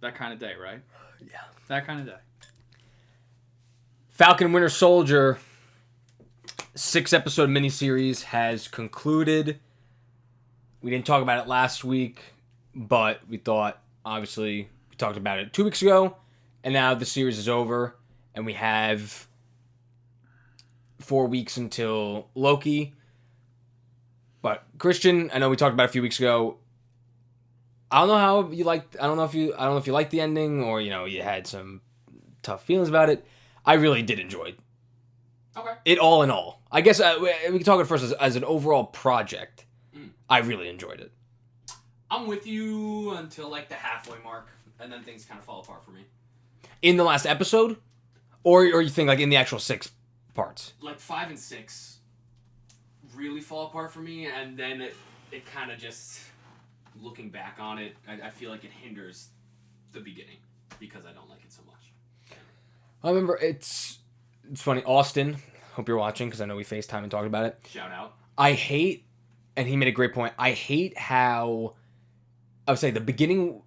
That kind of day, right? Yeah. That kind of day. Falcon Winter Soldier 6-episode miniseries has concluded. We didn't talk about it last week, but we thought, obviously, we talked about it 2 weeks ago, and now the series is over, and we have 4 weeks until Loki. But Christian, I know we talked about it a few weeks ago. I don't know how you liked. I don't know if you liked the ending, or you had some tough feelings about it. I really did enjoy it all in all. I guess we can talk it first as an overall project. I really enjoyed it. I'm with you until like the halfway mark, and then things kind of fall apart for me. In the last episode, or you think like in the actual 6 parts? Like 5 and 6 really fall apart for me, and then it kind of just, looking back on it, I feel like it hinders the beginning because I don't like it so much. I remember it's funny. Austin, hope you're watching because I know we FaceTime and talked about it. Shout out. I hate, and he made a great point. I hate how I would say the beginning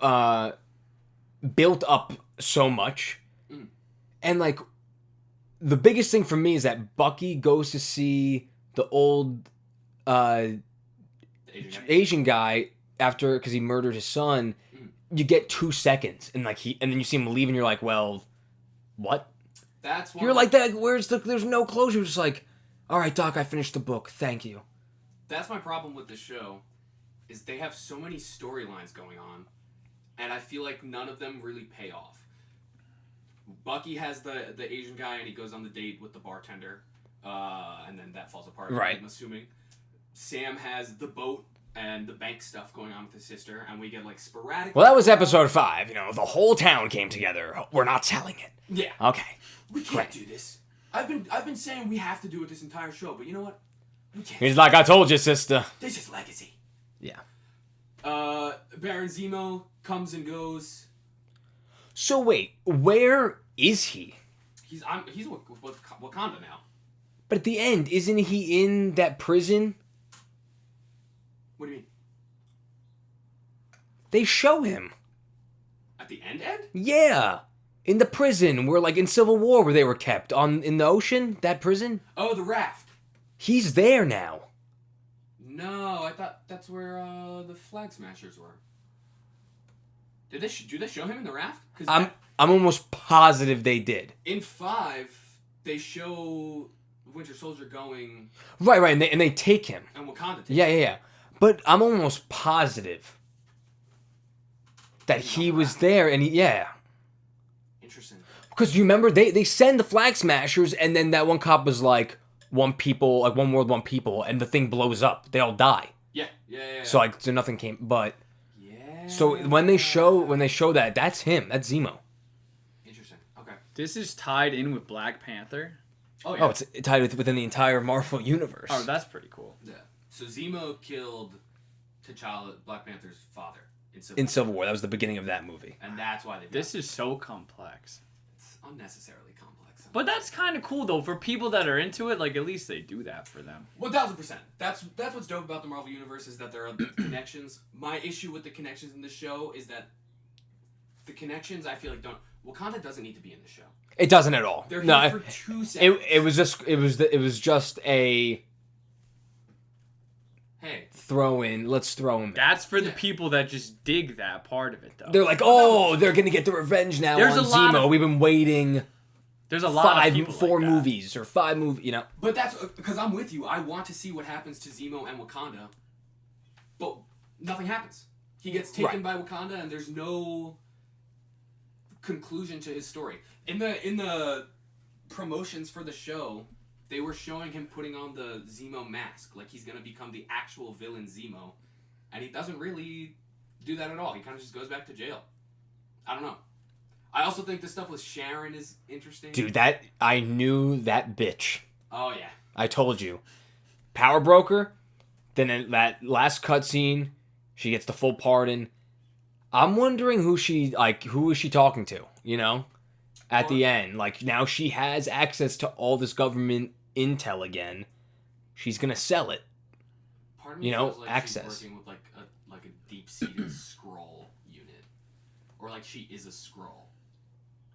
built up so much, and like the biggest thing for me is that Bucky goes to see the old Asian guy after because he murdered his son. You get 2 seconds, and then you see him leave, and you're like, well, what? That's you're like that. There's no closure. You're just like, all right, Doc, I finished the book. Thank you. That's my problem with the show, is they have so many storylines going on, and I feel like none of them really pay off. Bucky has the Asian guy, and he goes on the date with the bartender, and then that falls apart. Right. I'm assuming. Sam has the boat and the bank stuff going on with his sister, and we get like sporadic. Well, that was episode 5. The whole town came together. We're not selling it. Yeah. Okay. We can't do this. I've been saying we have to do it this entire show, but you know what? We can't. He's like, I told you, sister. This is legacy. Yeah. Baron Zemo comes and goes. So wait, where is he? He's with Wakanda now. But at the end, isn't he in that prison? What do you mean? They show him. At the end, Ed? Yeah. In the prison, where like in Civil War where they were kept in the ocean, that prison? Oh, the raft. He's there now. No, I thought that's where the Flag Smashers were. Do they show him in the raft? I'm almost positive they did. In 5, they show Winter Soldier going. Right, and they take him. And Wakanda takes him. Yeah. But I'm almost positive that he was there, and Interesting. Because you remember they send the Flag Smashers, and then that one cop was like, one world, one people, and the thing blows up. They all die. Yeah. So nothing came, but. Yeah. So when they show that, that's him. That's Zemo. Interesting. Okay. This is tied in with Black Panther. Oh yeah. Oh, it's tied within the entire Marvel universe. Oh, that's pretty cool. Yeah. So Zemo killed T'Challa, Black Panther's father, in Civil War. That was the beginning of that movie. And that's why this is so complex. It's unnecessarily complex. But that's kind of cool though for people that are into it. Like at least they do that for them. 1000%. That's what's dope about the Marvel universe is that there are connections. My issue with the connections in the show is that the connections I feel like don't. Wakanda doesn't need to be in the show. It doesn't at all. They're here for 2 seconds. It was just a. Hey. Let's throw him in. That's for the people that just dig that part of it, though. They're like, oh, they're going to get the revenge now on Zemo. We've been waiting there's a lot of people 4 like movies or 5 movies, But that's because I'm with you. I want to see what happens to Zemo and Wakanda. But nothing happens. He gets taken by Wakanda and there's no conclusion to his story. In the promotions for the show, they were showing him putting on the Zemo mask, like he's gonna become the actual villain Zemo, and he doesn't really do that at all. He kind of just goes back to jail. I don't know. I also think the stuff with Sharon is interesting. Dude, I knew that bitch. Oh yeah. I told you. Power broker. Then in that last cutscene, she gets the full pardon. I'm wondering who is she talking to? At the end, like now she has access to all this government intel again. She's gonna sell it. Part of me feels like access. she's working with like a deep-seated scroll unit, or like she is a Skrull.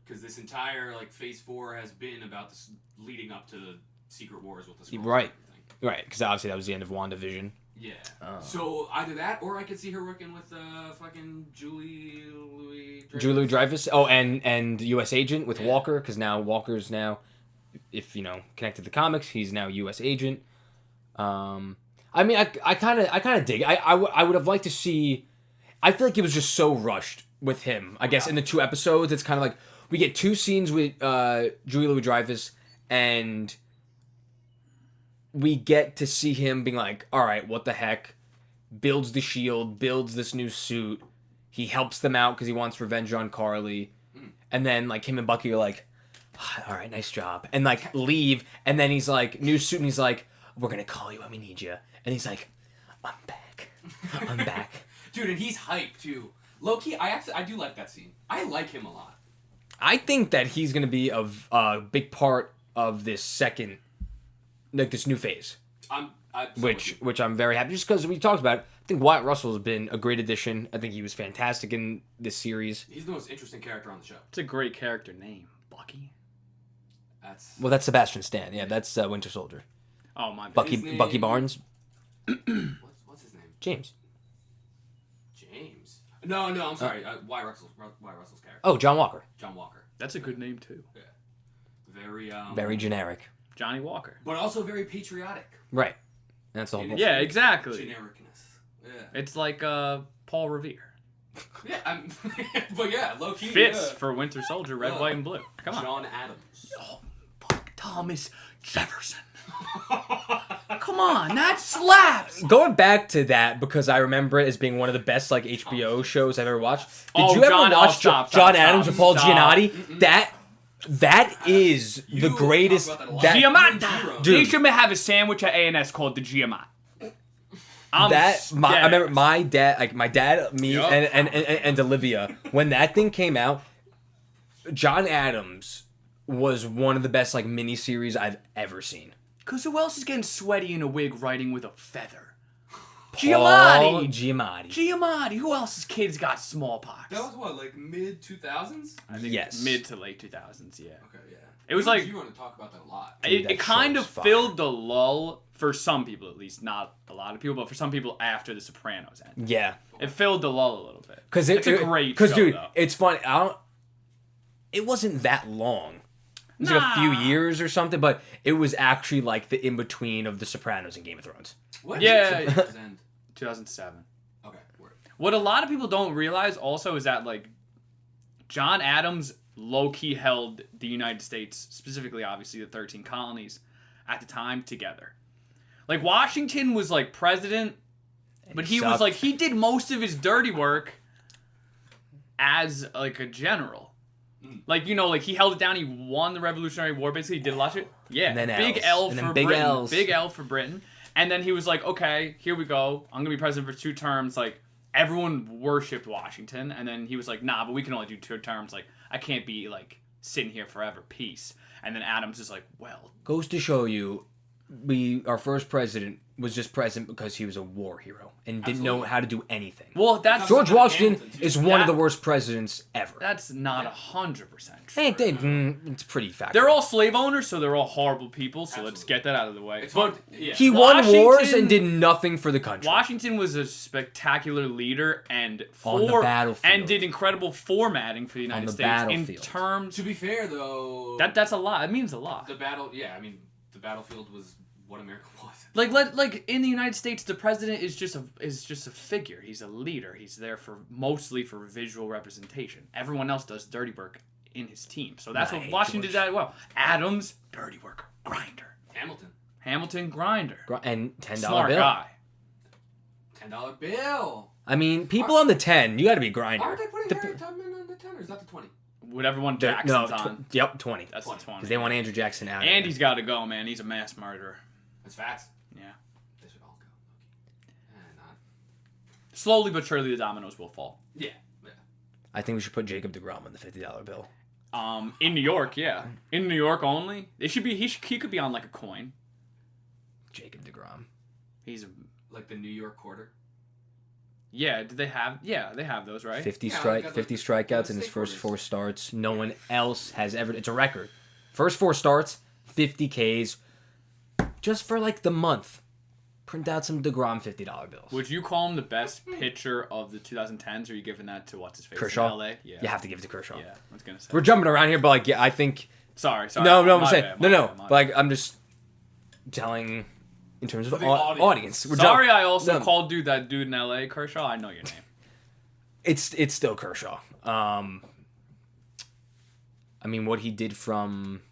Because this entire like Phase 4 has been about this leading up to Secret Wars with the Skrulls. Right. Right, because obviously that was the end of WandaVision. Yeah. So either that, or I could see her working with fucking Julie Dreyfus. Oh, and U.S. Agent with Walker, because now Walker's now, if you know, connected to the comics, he's now U.S. Agent. I mean, I kind of dig. I would have liked to see. I feel like it was just so rushed with him. I guess in the 2 episodes, it's kind of like we get 2 scenes with Julie Louis-Dreyfus, and we get to see him being like, all right, what the heck? Builds the shield, builds this new suit. He helps them out because he wants revenge on Carly. And then, like, him and Bucky are like, all right, nice job. And, like, leave. And then he's like, new suit, and he's like, we're going to call you when we need you. And he's like, I'm back. I'm back. Dude, and he's hyped, too. Low-key, I do like that scene. I like him a lot. I think that he's going to be a big part of this second, like, this new phase. Which I'm very happy, just because we talked about it. I think Wyatt Russell has been a great addition. I think he was fantastic in this series. He's the most interesting character on the show. It's a great character name, Bucky. That's Sebastian Stan. Yeah, that's Winter Soldier. Oh my. Bucky Barnes. What's his name? James. No, I'm sorry. Wyatt Russell's character. Oh, John Walker. John Walker. That's a good name too. Yeah. Very generic. Johnny Walker. But also very patriotic. Right. That's the whole point. Yeah, exactly. Genericness. Yeah. It's like Paul Revere. Yeah, but yeah, low key. Fits for Winter Soldier, red, white, and blue. Come on. John Adams. Oh, fuck, Thomas Jefferson. Come on, that slaps. Going back to that, because I remember it as being one of the best like HBO shows I've ever watched. Oh, Did you ever watch stop, John stop, Adams stop, with Paul stop. Giamatti? That is the greatest. Giamatti. Dude. They should have a sandwich at A&S called the Giamatti. I remember my dad, me, Yep. and Olivia, when that thing came out, John Adams was one of the best like miniseries I've ever seen. Because who else is getting sweaty in a wig writing with a feather? Paul Giamatti. Giamatti. Who else's kids got smallpox? That was what, like mid 2000s? I think Yes. mid to late 2000s, yeah. Okay, yeah. It was like... You want to talk about that a lot. Dude, that It kind show of is fire. filled the lull, for some people at least, not a lot of people, but for some people after The Sopranos ended. Yeah. It filled the lull a little bit. Because it's a great show, dude, though. it's funny. It wasn't that long. It was like a few years or something, but it was actually like the in between of The Sopranos and Game of Thrones. What? Yeah. Did Sopranos end? 2007. Okay, word. What a lot of people don't realize also is that, like, John Adams low-key held the United States, specifically, obviously, the 13 colonies, at the time, together. Like, Washington was, like, president, but he was, like, he did most of his dirty work as, like, a general. Like, you know, like, he held it down, he won the Revolutionary War, basically, he did a lot of shit. Yeah, And then big L's. L And for then big Britain. L's. Big L for Britain. And then he was like, okay, here we go. I'm going to be president for 2 terms. Like, everyone worshipped Washington. And then he was like, nah, but we can only do 2 terms. Like, I can't be, like, sitting here forever. Peace. And then Adams is like, well. Goes to show you, our first president was just president because he was a war hero and didn't know how to do anything. Well, that's... George Washington Hamilton, too. is one of the worst presidents ever. That's not 100% true. It's pretty factual. They're all slave owners, so they're all horrible people. So let's get that out of the way. It's But hard to- yeah. He won Washington- wars and did nothing for the country. Washington was a spectacular leader and On the battlefield. and did incredible formatting for the United the States in battlefield. terms. To be fair, though, That's a lot. It means a lot. the battlefield was what America was. Like in the United States, the president is just a figure. He's a leader. He's there mostly for visual representation. Everyone else does dirty work in his team. So that's what Washington did that well. Adams, dirty worker, grinder. Hamilton, grinder. And $10 Smart bill. guy. $10 bill. I mean, people on the 10, you got to be grinder. Aren't they putting Harry Tubman on the 10 or is that the 20? Whatever one Jackson's on. Yep, 20. That's the 20. Because they want Andrew Jackson out. And he's got to go, man. He's a mass murderer. That's facts. Yeah. They should all go. Not. Slowly but surely, the dominoes will fall. Yeah. I think we should put Jacob deGrom on the $50 bill. In New York, yeah. In New York only. It should be. He could be on like a coin. Jacob deGrom. He's Like the New York quarter. Yeah, did they have? Yeah, they have those, right? 50 Yeah, they got 50 the strikeouts in his state first quarters. 4 starts. No one else has ever. It's a record. First 4 starts, 50 Ks. Just for like the month. Print out some DeGrom $50 bills. Would you call him the best pitcher of the 2010s, or are you giving that to what's his face Kershaw? in LA? Yeah. You have to give it to Kershaw. Yeah, I was gonna say. We're jumping around here, but like, yeah, I think. Sorry. No, I'm My saying bad, no. my bad. But like, I'm just telling in terms of For the audience. We're Sorry, I also No. called that dude in LA Kershaw. I know your name. It's still Kershaw. I mean, what he did from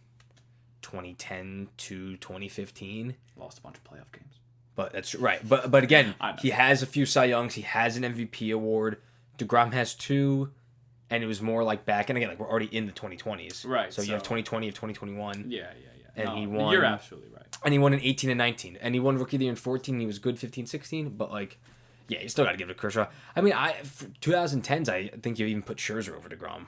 2010 to 2015. Lost a bunch of playoff games. But that's right. But again, I know. he has a few Cy Youngs. He has an MVP award. DeGrom has 2, and it was more like back. And again, like we're already in the 2020s. Right, So you have so- 2020 of 2021. Yeah. And No, he won- You're absolutely right. And he won in 18 and 19. And he won Rookie of the Year in 14. He was good 15, 16. But like, yeah, you still got to give it to Kershaw. I mean, for 2010s, I think you even put Scherzer over DeGrom.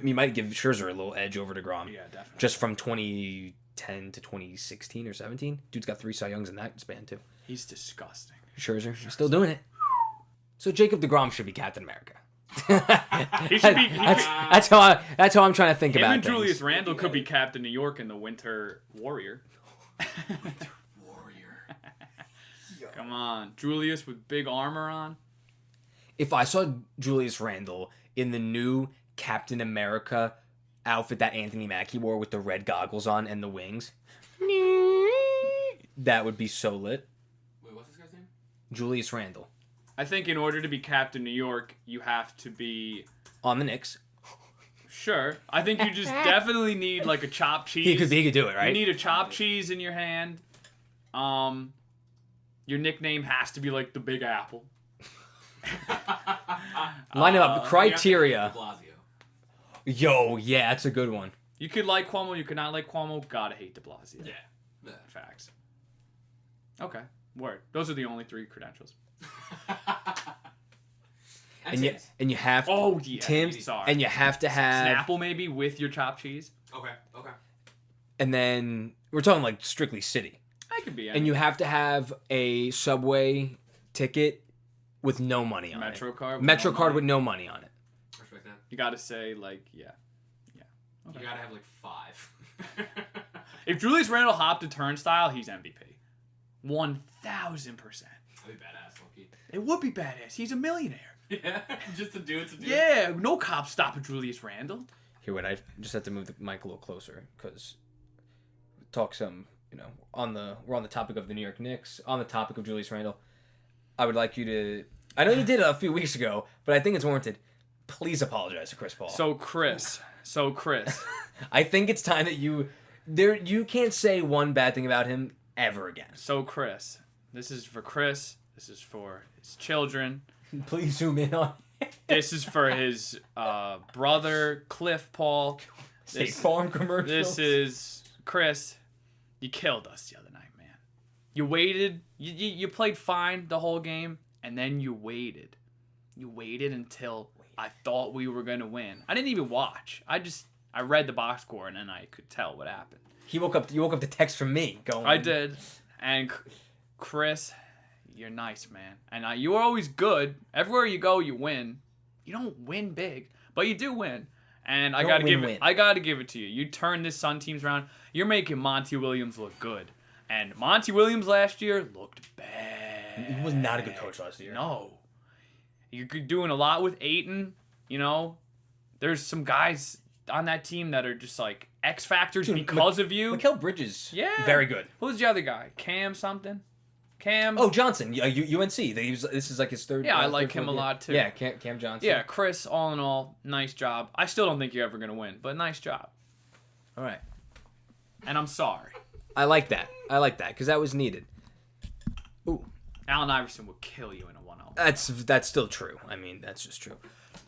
You might give Scherzer a little edge over DeGrom. Yeah, definitely. Just from 2010 to 2016 or 17. Dude's got 3 Cy Youngs in that span, too. He's disgusting. Scherzer, he's still doing it. So Jacob DeGrom should be Captain America. He should be. That's how I'm trying to think Him about and things. Julius Randle could be Captain New York in the Winter Warrior. Warrior. Come on, Julius with big armor on. If I saw Julius Randle in the new Captain America outfit that Anthony Mackie wore with the red goggles on and the wings, that would be so lit. Wait, what's this guy's name? Julius Randle I think in order to be Captain New York, you have to be. on the Knicks. Sure. I think you just definitely need like a chopped cheese. He could do it, right? You need a chopped cheese in your hand. Your nickname has to be like the Big Apple. Line him up. Criteria. De Blasio. Yo, yeah, that's a good one. You could like Cuomo, you could not like Cuomo. Gotta hate De Blasio. Yeah. Facts. Okay. Word. Those are the only 3 credentials. And you have to, Oh yeah. Timbs, Sorry. and you have to have, Snapple maybe with your chopped cheese. Okay. and then we're talking like strictly city. I could be. And you have to have a subway ticket with no money on Metro it. card. Metro no card money. with no money on it. Respect that. You gotta say like yeah. You gotta have like 5. If Julius Randle hopped a turnstile, he's MVP. 1,000%. That'd be badass, Loki. It would be badass. He's a millionaire. Yeah, just to do it. Yeah, no cop stopping Julius Randle. Here, wait, I just have to move the mic a little closer because talk some, we're on the topic of the New York Knicks, on the topic of Julius Randle. I would like you to, I know you did it a few weeks ago, but I think it's warranted. Please apologize to Chris Paul. So Chris. I think it's time that you can't say one bad thing about him ever again. So Chris. This is for Chris. This is for his children. Please zoom in on This is for his brother, Cliff Paul. State Farm commercials. This is Chris. You killed us the other night, man. You waited. You played fine the whole game, and then you waited. You waited until I thought we were gonna win. I didn't even watch. I read the box score, and then I could tell what happened. You woke up to text from me going. I did, and Chris, you're nice, man. And you were always good. Everywhere you go, you win. You don't win big, but you do win. And I gotta give it to you. You turned this Sun teams around. You're making Monty Williams look good. And Monty Williams last year looked bad. He was not a good coach last year. No. You're doing a lot with Ayton. There's some guys on that team that are just like X factors because of you. Mikal Bridges. Yeah. Very good. Who's the other guy? Cam something? Cam? Oh, Johnson. UNC. This is like his third. Yeah, I like him a lot, too. Yeah, Cam Johnson. Yeah, Chris, all in all, nice job. I still don't think you're ever going to win, but nice job. All right. And I'm sorry. I like that because that was needed. Ooh. Allen Iverson would kill you in a 1-0. That's still true. I mean, that's just true.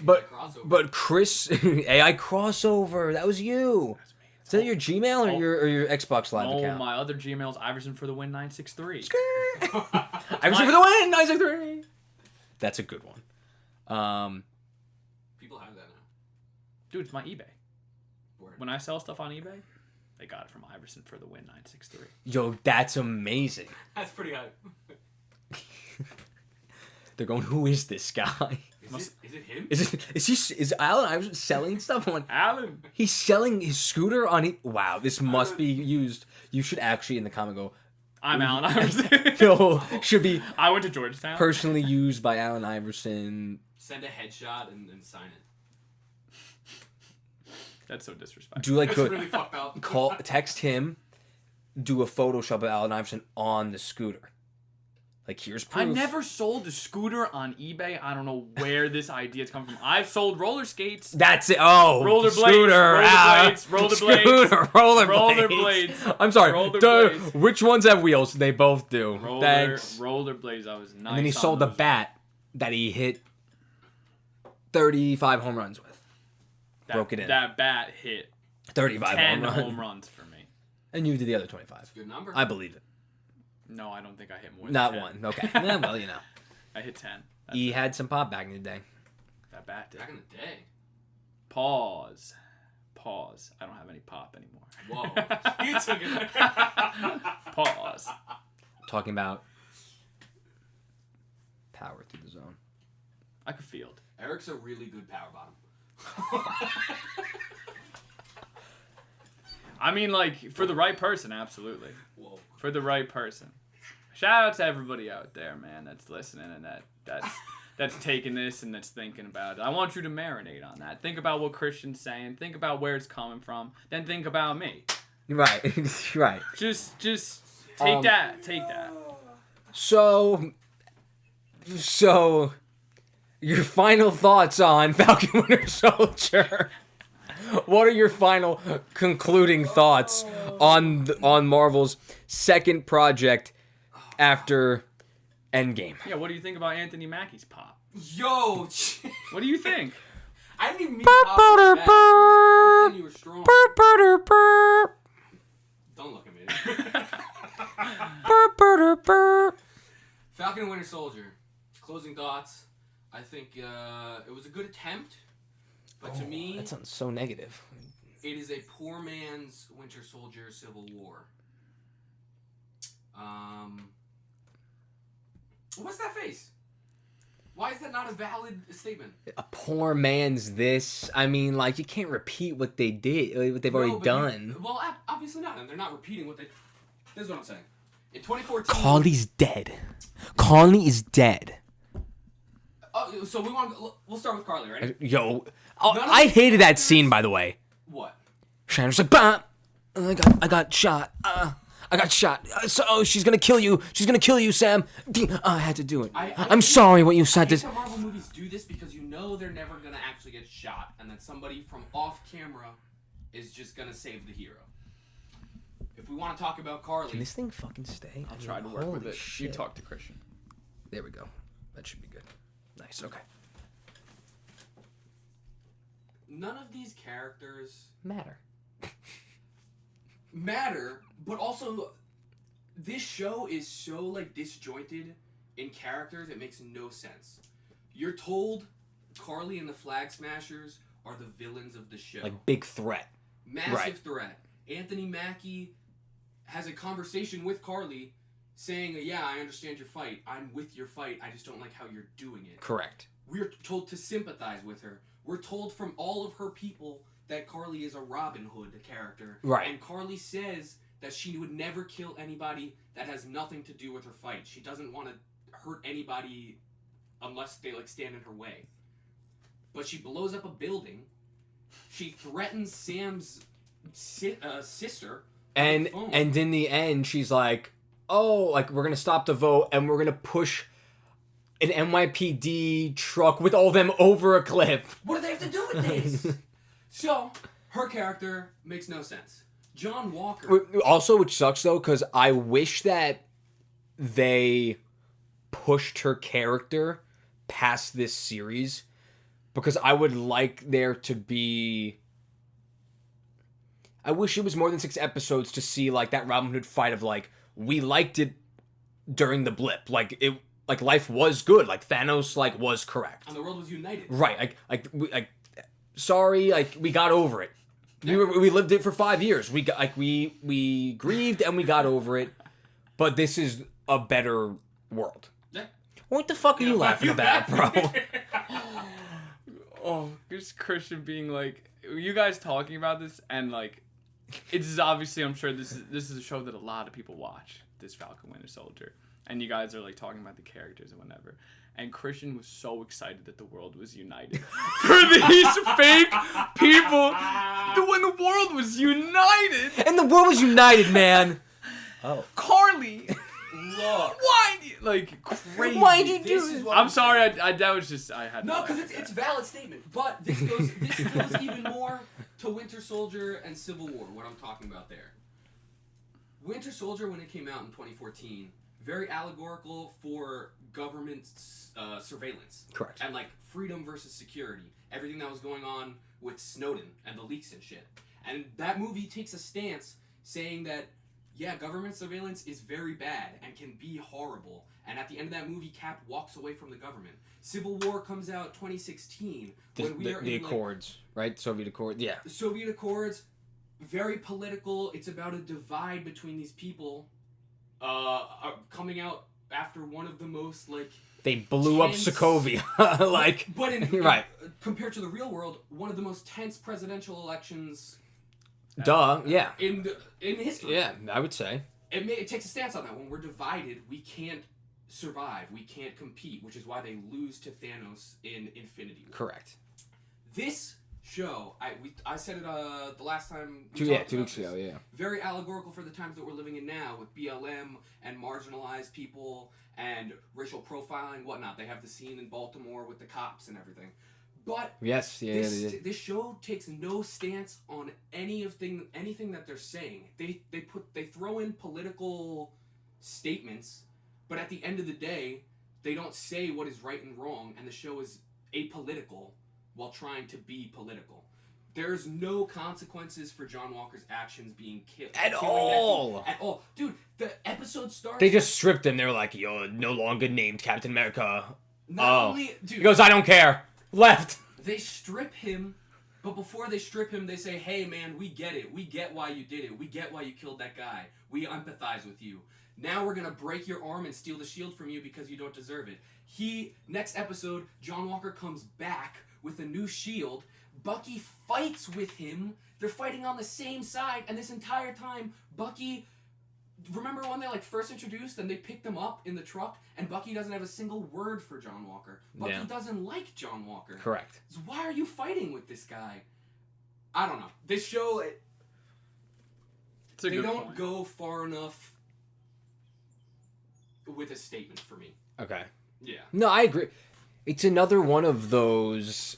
But Chris, AI crossover. That was you. That's me. Is that your Gmail or your Xbox Live account? My other Gmail's Iverson for the win 963. Iverson for the win 963. That's a good one. People have that now. Dude, it's my eBay. Word. When I sell stuff on eBay, they got it from Iverson for the win 963. Yo, that's amazing. That's pretty high. They're going, who is this guy? Is it him? Is Allen Iverson selling stuff on? Allen. He's selling his scooter on. Wow, this must be used. You should actually in the comment go. I'm Allen Iverson. No, should be. I went to Georgetown. Personally used by Allen Iverson. Send a headshot and sign it. That's so disrespectful. Do like That's really fucked up. text him. Do a Photoshop of Allen Iverson on the scooter. Like, here's proof. I never sold a scooter on eBay. I don't know where this idea's come from. I've sold roller skates. That's it. Oh, Rollerblades. scooter. Rollerblades. Scooter. Rollerblades. I'm sorry. Rollerblades. Which ones have wheels? They both do. Thanks. Rollerblades. I was nice. And then he sold a bat that he hit 35 home runs with. Broke it in. That bat hit 35 10 home runs for me. And you did the other 25. Good number. I believe it. No, I don't think I hit more than Not 10. one. Okay. Yeah, well, you know. I hit 10. He had some pop back in the day. That bat did. Back in the day. Pause. I don't have any pop anymore. Whoa. You took it. Pause. Talking about power through the zone. I could field. Eric's a really good power bottom. I mean, like, for the right person, absolutely. Whoa. For the right person. Shout out to everybody out there, man, that's listening and that's taking this and that's thinking about it. I want you to marinate on that. Think about what Christian's saying. Think about where it's coming from. Then think about me. Right. Right. Just take that. Take that. So, your final thoughts on Falcon Winter Soldier? What are your final concluding thoughts on Marvel's second project after Endgame? Yeah, what do you think about Anthony Mackie's pop? Yo! What do you think? I didn't even mean to pop you back. I was saying you were strong. Don't look at me. Falcon and Winter Soldier. Closing thoughts. I think it was a good attempt. But to me, that sounds so negative. it is a poor man's Winter Soldier Civil War. What's that face? Why is that not a valid statement? A poor man's this. I mean, like, you can't repeat what they did, what they've already done. Obviously not, and they're not repeating what they. This is what I'm saying. In 2014, Carly's dead. Carly is dead. So we'll start with Carly, right? Yo, I hated that scene, by the way. What? Shannon was like, "Bah! I got shot. I got shot. So she's gonna kill you. She's gonna kill you, Sam. I had to do it. I'm sorry what you said. I hate how Marvel movies do this because you know they're never gonna actually get shot, and that somebody from off camera is just gonna save the hero. If we want to talk about Carly, Can this thing fucking stay? I'll try to work with it. Shit. You talk to Christian. There we go. That should be good. Nice. Okay. none of these characters matter, but also this show is so like disjointed in characters, it makes no sense. You're told Carly and the Flag Smashers are the villains of the show. like big threat. Massive threat. Anthony Mackie has a conversation with Carly saying, yeah, I understand your fight. I'm with your fight. I just don't like how you're doing it. Correct. We're told to sympathize with her. We're told from all of her people that Carly is a Robin Hood character. Right. And Carly says that she would never kill anybody that has nothing to do with her fight. She doesn't want to hurt anybody unless they like stand in her way. But she blows up a building. She threatens Sam's sister. And in the end, she's like, "Oh, like we're gonna stop the vote and we're gonna push an NYPD truck with all of them over a cliff." What do they have to do with this? So her character makes no sense. John Walker. Also, which sucks though, because I wish that they pushed her character past this series, because I would like there to be. I wish it was more than 6 episodes to see like that Robin Hood fight of like, we liked it during the blip, like it, like life was good, like Thanos like was correct, And the world was united. right? Sorry, like we got over it. Yeah. We lived it for 5 years. We got like we grieved and we got over it. But this is a better world. Yeah. What the fuck are you laughing about, bro? Oh, just Christian being like, you guys talking about this, and like, it's obviously, I'm sure this is a show that a lot of people watch, this Falcon Winter Soldier, and you guys are like talking about the characters and whatever. And Christian was so excited that the world was united for these fake people. When the world was united, And the world was united, man. Oh, Carly. Look. Why? Like crazy. Why'd you do This this? is what I'm sorry. I that was just I had. No, to because it's a valid statement. But this goes even more to Winter Soldier and Civil War. What I'm talking about there. Winter Soldier, when it came out in 2014, very allegorical for government surveillance. Correct. And like freedom versus security. Everything that was going on with Snowden and the leaks and shit. And that movie takes a stance saying that, yeah, government surveillance is very bad and can be horrible. And at the end of that movie, Cap walks away from the government. Civil War comes out 2016 when we are the in Accords, right? Soviet Accords. Yeah. the Soviet Accords. Very political. It's about a divide between these people. Coming out after one of the most like They blew up tense- Sokovia. Like, but right. Compared to the real world, one of the most tense presidential elections duh. Yeah. in history. Yeah, I would say. It takes a stance on that. When we're divided, we can't survive. We can't compete, which is why they lose to Thanos in Infinity War. Correct. This show, I said it the last time. 2 weeks ago. Yeah. Very allegorical for the times that we're living in now, with BLM and marginalized people and racial profiling, whatnot. They have the scene in Baltimore with the cops and everything. But Yes. Yeah. this show takes no stance on anything that they're saying. They throw in political statements, but at the end of the day, they don't say what is right and wrong, and the show is apolitical while trying to be political. There's no consequences for John Walker's actions being killed. At all. At all. Dude, the episode starts... They just stripped him. They're like, "You're no longer named Captain America." Only... Dude, He goes, "I don't care." Left. they strip him, but before they strip him, they say, "Hey, man, we get it. We get why you did it. We get why you killed that guy. We empathize with you. Now we're gonna break your arm and steal the shield from you because you don't deserve it." Next episode, John Walker comes back with a new shield. Bucky fights with him. They're fighting on the same side, and this entire time, Bucky... Remember when they first introduced and they picked him up in the truck, and Bucky doesn't have a single word for John Walker. Bucky doesn't like John Walker. Correct. So why are you fighting with this guy? I don't know. This show, they don't go far enough with a statement for me. Okay. Yeah. No, I agree. It's another one of those.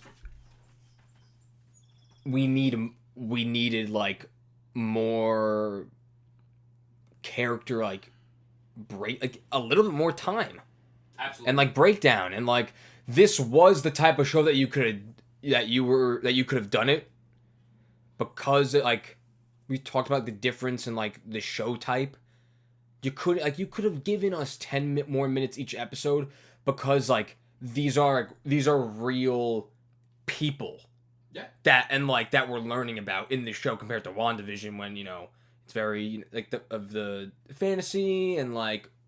We needed more character break, a little bit more time. Absolutely. And breakdown, and this was the type of show that you could have done it, because we talked about the difference in the show type. You could have given us 10 more minutes each episode, because these are real people. Yeah. That we're learning about in this show, compared to WandaVision, when it's very the fantasy and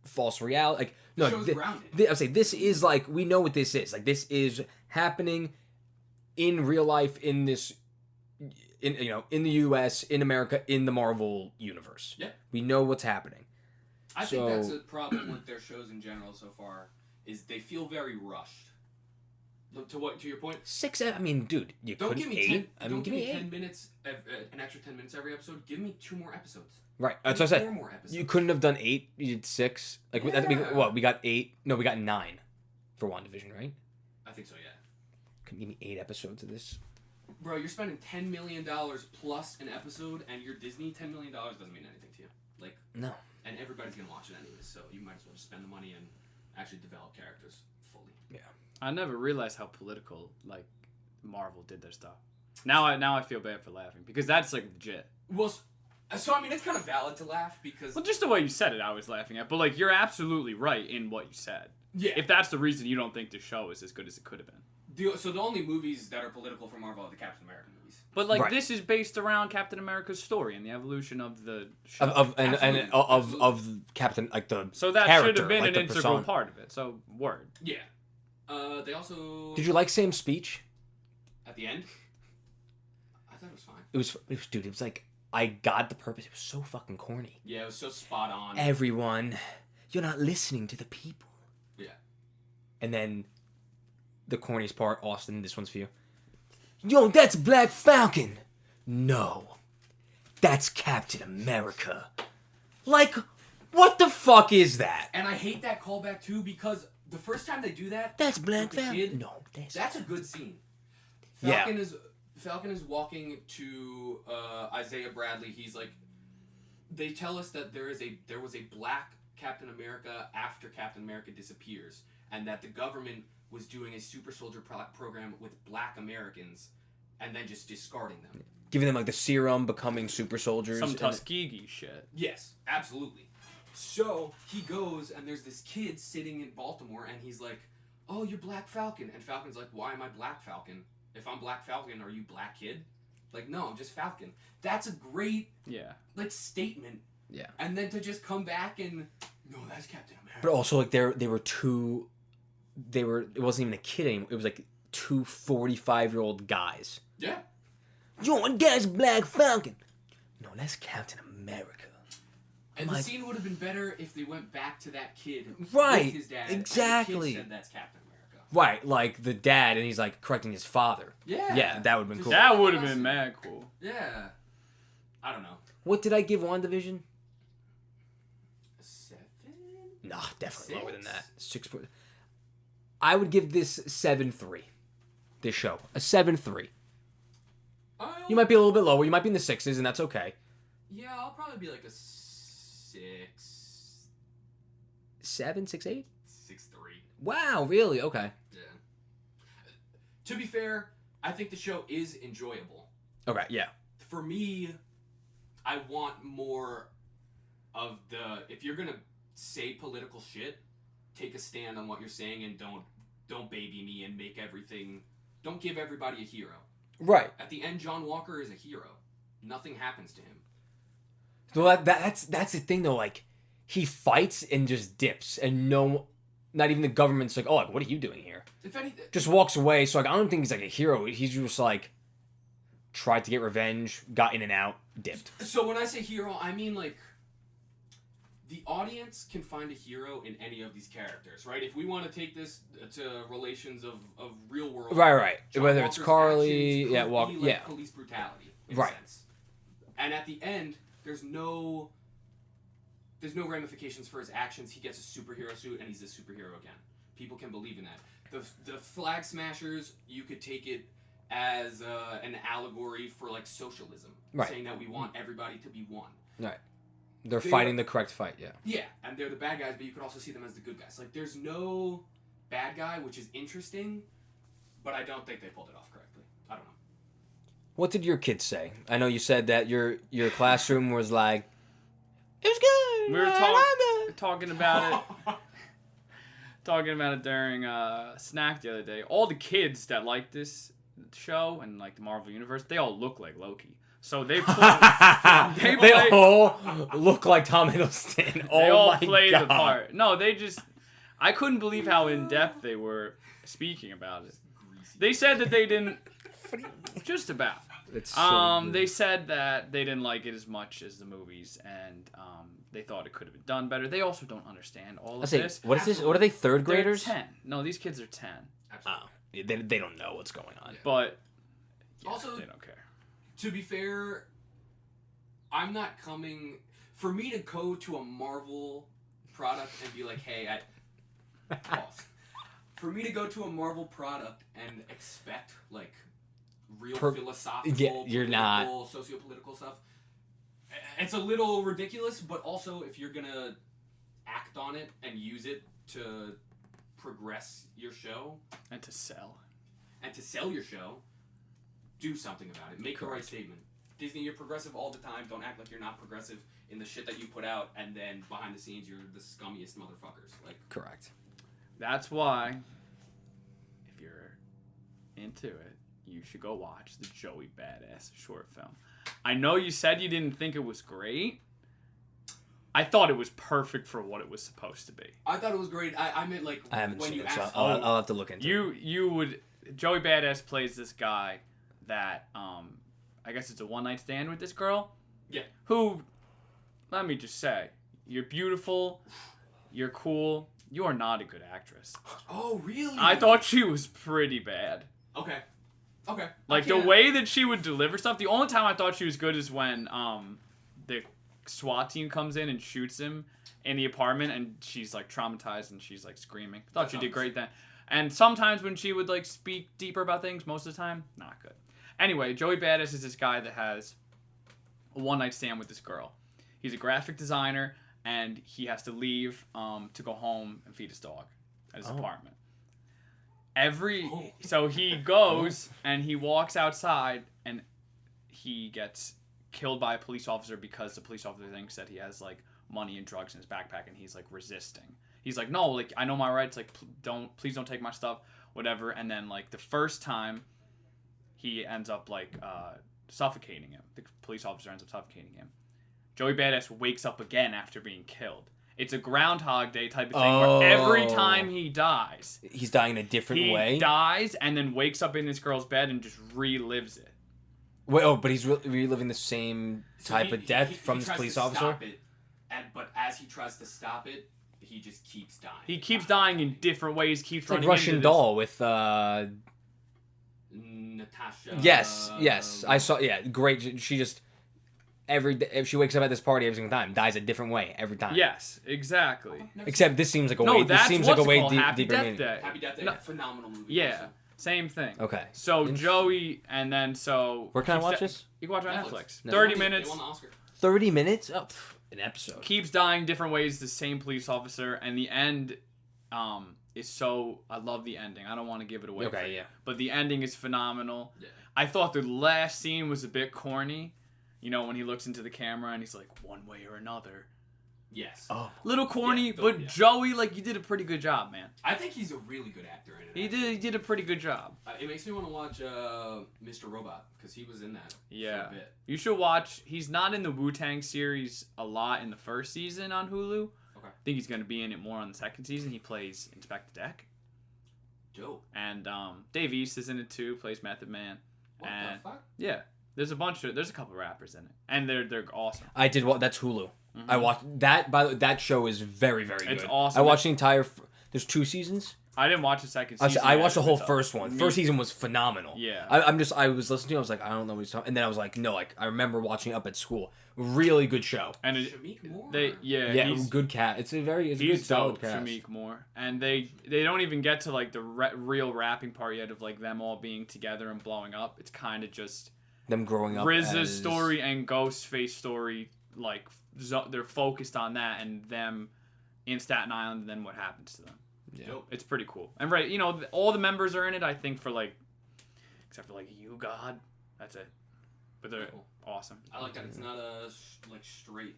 false reality. No, show's grounded. I say this is we know what this is. This is happening in real life, in this, in the U.S., in America, in the Marvel universe. Yeah. We know what's happening. I think that's a problem with their shows in general so far, is they feel very rushed. To your point, 6. I mean, dude, you don't couldn't give me 8. 10. Don't give me 10 minutes, an extra 10 minutes every episode. Give me 2 more episodes. Right. That's what I said. 4 more episodes. You couldn't have done 8. You did 6. We got 8. No, we got 9 for WandaVision, right? I think so. Yeah. Couldn't give me 8 episodes of this. Bro, you're spending $10 million plus an episode, and you're Disney. $10 million doesn't mean anything to you. No. And everybody's gonna watch it anyways, so you might as well just spend the money and actually develop characters fully. Yeah. I never realized how political Marvel did their stuff. Now I feel bad for laughing, because that's legit. Well, so I mean, it's kind of valid to laugh because. Well, just the way you said it, I was laughing at. But you're absolutely right in what you said. Yeah. If that's the reason you don't think the show is as good as it could have been. So the only movies that are political for Marvel are the Captain America movies. But like Right. this is based around Captain America's story and the evolution of the show. Of Captain, like the so that character, should have been like an the integral persona. part of it. So word. Yeah. They also... Did you like Sam's speech? At the end? I thought it was fine. It was dude. It was like I got the purpose. It was so fucking corny. Yeah, it was so spot on. Everyone, you're not listening to the people. Yeah. And then the corniest part, Austin. This one's for you. Yo, that's Black Falcon. No, that's Captain America. Like, what the fuck is that? And I hate that callback too because the first time they do that, That's Black with the Falcon. kid, No, that's a good scene. Yeah. Falcon is walking to Isaiah Bradley. He's like, they tell us that there was a black Captain America after Captain America disappears, and that the government was doing a super soldier program with black Americans, and then just discarding them. Giving them like the serum, becoming super soldiers. Some and- Tuskegee shit. Yes, absolutely. So he goes, and there's this kid sitting in Baltimore, and he's like, "Oh, you're Black Falcon," and Falcon's like, "Why am I Black Falcon? If I'm Black Falcon, are you Black Kid?" Like, no, I'm just Falcon. That's a great statement. Yeah. And then to just come back and no, that's Captain America. But also, like, they were two. It wasn't even a kid anymore. It was like two 45-year-old guys. Yeah. Yo, that's Black Falcon. No, that's Captain America. And the scene would have been better if they went back to that kid Right, with his dad. exactly. And the kid said that's Captain America. Right, like the dad, and he's like correcting his father. Yeah. Yeah, that would have been cool. That would have been mad cool. Yeah. I don't know. What did I give WandaVision? 7? Nah, definitely lower than 6? that. 6. I would give this 7.3. This show. A 7.3. You might be a little bit lower. You might be in the 6s, and that's okay. Yeah, I'll probably be like a 6. 7, 6, 8? 6-3. Wow, really? Okay. Yeah. To be fair, I think the show is enjoyable. Okay, yeah. For me, I want more of the... If you're gonna say political shit, take a stand on what you're saying and don't baby me and make everything... Don't give everybody a hero. Right. At the end, John Walker is a hero. Nothing happens to him. So that's the thing, though. Like, he fights and just dips, and not even the government's like, oh, like, what are you doing here? If anything... Just walks away. So, like, I don't think he's like a hero. He's just like tried to get revenge, got in and out, dipped. So when I say hero, I mean, like, the audience can find a hero in any of these characters, right? If we want to take this to relations of real world, Right. John Whether Walker's it's Carly, actions yeah, could be like yeah, police brutality, in Right. a sense. And at the end, there's no ramifications for his actions. He gets a superhero suit, and he's a superhero again. People can believe in that. The Flag Smashers, you could take it as an allegory for like socialism, Right. saying that we want everybody to be one. Right. They're fighting the correct fight, yeah. Yeah, and they're the bad guys, but you could also see them as the good guys. Like, there's no bad guy, which is interesting, but I don't think they pulled it off correctly. I don't know. What did your kids say? I know you said that your classroom was like, it was good. We were talking about it. Talking about it during snack the other day. All the kids that like this show and like the Marvel Universe, they all look like Loki. So they They all look like Tom Hiddleston. They Oh all my played God. the part. No, they just... I couldn't believe how in-depth they were speaking about it. They said that they didn't... Just about. It's so good. They said that they didn't like it as much as the movies, and they thought it could have been done better. They also don't understand all of this. What is this? What are they, third They're graders? 10. No, these kids are 10. Absolutely. Oh, they don't know what's going on. But yeah, Also, they don't care. to be fair, I'm not coming... For me to go to a Marvel product and be like, hey, Pause. For me to go to a Marvel product and expect, like, real philosophical, you're not. socio-political stuff, it's a little ridiculous, but also if you're gonna act on it and use it to progress your show And to sell. and to sell your show, do something about it. Make the right statement. Disney, you're progressive all the time. Don't act like you're not progressive in the shit that you put out, and then behind the scenes you're the scummiest motherfuckers. Like, Correct. That's why, if you're into it, you should go watch the Joey Badass short film. I know you said you didn't think it was great. I thought it was perfect for what it was supposed to be. I thought it was great. I meant like I haven't when seen you it, so asked. I'll have to look into it. You would Joey Badass plays this guy that I guess it's a one night stand with this girl. Yeah. Who, let me just say, you're beautiful, you're cool, you are not a good actress. Oh really? I thought she was pretty bad. Okay. Okay. Like the way that she would deliver stuff. The only time I thought she was good is when the SWAT team comes in and shoots him in the apartment, and she's like traumatized and she's like screaming. Thought she did great then. And sometimes when she would like speak deeper about things, most of the time, not good. Anyway, Joey Badass is this guy that has a one night stand with this girl. He's a graphic designer, and he has to leave to go home and feed his dog at his apartment. So he goes and he walks outside, and he gets killed by a police officer because the police officer thinks that he has like money and drugs in his backpack, and he's like resisting. He's like, no, like I know my rights, like please don't take my stuff, whatever. And then like the first time, he ends up like suffocating him. The police officer ends up suffocating him. Joey Badass wakes up again after being killed. It's a Groundhog Day type of thing where every time he dies, he's dying in a different way. He dies and then wakes up in this girl's bed and just relives it. Wait, but he's reliving the same type of death from this police officer? But as he tries to stop it, he just keeps dying. He keeps dying in different ways, keeps running like Russian into Doll with... Natasha... Yes. I saw... Yeah, great. She just... If she wakes up at this party every single time, dies a different way every time. Yes, exactly. Except this seems like a way... This seems like a way Happy deeper Death meaning. Day. Happy Death Day, phenomenal movie. Yeah, also. same thing. Okay. So Joey, and then so... Where can I watch this? You can watch it on Netflix. Netflix. 30 minutes. They won the Oscar. 30 minutes? Oh, an episode. Keeps dying different ways, the same police officer, and the end is so... I love the ending. I don't want to give it away for you. But the ending is phenomenal. Yeah. I thought the last scene was a bit corny. You know, when he looks into the camera and he's like, one way or another. Yes. Oh. Little corny, but Joey, like, you did a pretty good job, man. I think he's a really good actor in it. He did a pretty good job. It makes me want to watch Mr. Robot, because he was in that for a bit. You should watch. He's not in the Wu-Tang series a lot in the first season on Hulu. Okay. I think he's going to be in it more on the second season. He plays Inspector Deck. Dope. And Dave East is in it too, plays Method Man. What the fuck? Yeah. There's a couple rappers in it, and they're awesome. I did that's Hulu. Mm-hmm. I watched that. By the way, that show is very, very good. It's awesome. I watched the entire. There's 2 seasons. I didn't watch the second season. I watched the whole first one. First season was phenomenal. Yeah. I was listening to it. I was like, I don't know what he's talking. And then I was like, no, like I remember watching it up at school. Really good show. And Shameik Moore. Good cat. It's a good solid cast. Shameik Moore, and they don't even get to like the real rapping part yet of like them all being together and blowing up. It's kind of just them growing up. RZA's story and Ghostface story, like they're focused on that and them in Staten Island and then what happens to them. Yeah, it's pretty cool. And you know, all the members are in it. I think except for like You God, that's it. But they're awesome. I like that it's not a straight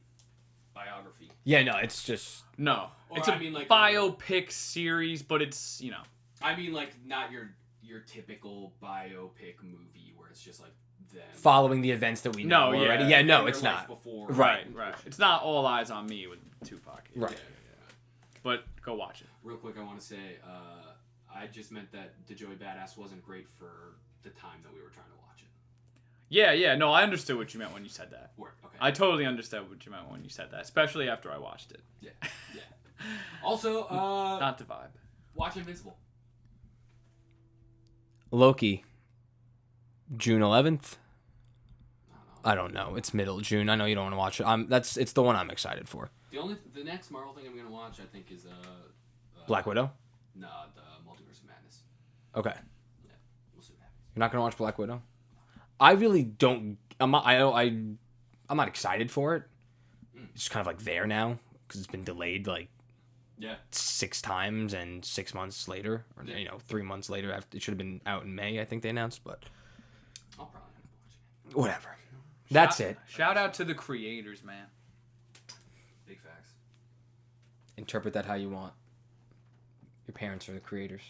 biography. Yeah, no, it's just it's a biopic series, but it's I mean like not your typical biopic movie where it's just like them following the events that we know already. Yeah, no, it's not. Before. Right. It's not All Eyes on Me with Tupac. Right. Yeah. But go watch it. Real quick, I want to say, I just meant that the Joey Badass wasn't great for the time that we were trying to watch it. Yeah, no, I understood what you meant when you said that. Word, okay. I totally understood what you meant when you said that, especially after I watched it. Yeah. Also, not the vibe. Watch Invincible. Loki. June 11th. I don't know. It's middle of June. I know you don't want to watch it. It's the one I'm excited for. The next Marvel thing I'm gonna watch, I think, is Black Widow. No, the Multiverse of Madness. Okay. Yeah, we'll see what happens. You're not gonna watch Black Widow? I really don't. I'm not excited for it. It's just kind of like there now because it's been delayed 6 times and 6 months later, or 3 months later. After it should have been out in May, I think they announced, but I'll probably end up watching it. Whatever. That's it. Shout out to the creators, man. Big facts. Interpret that how you want. Your parents are the creators.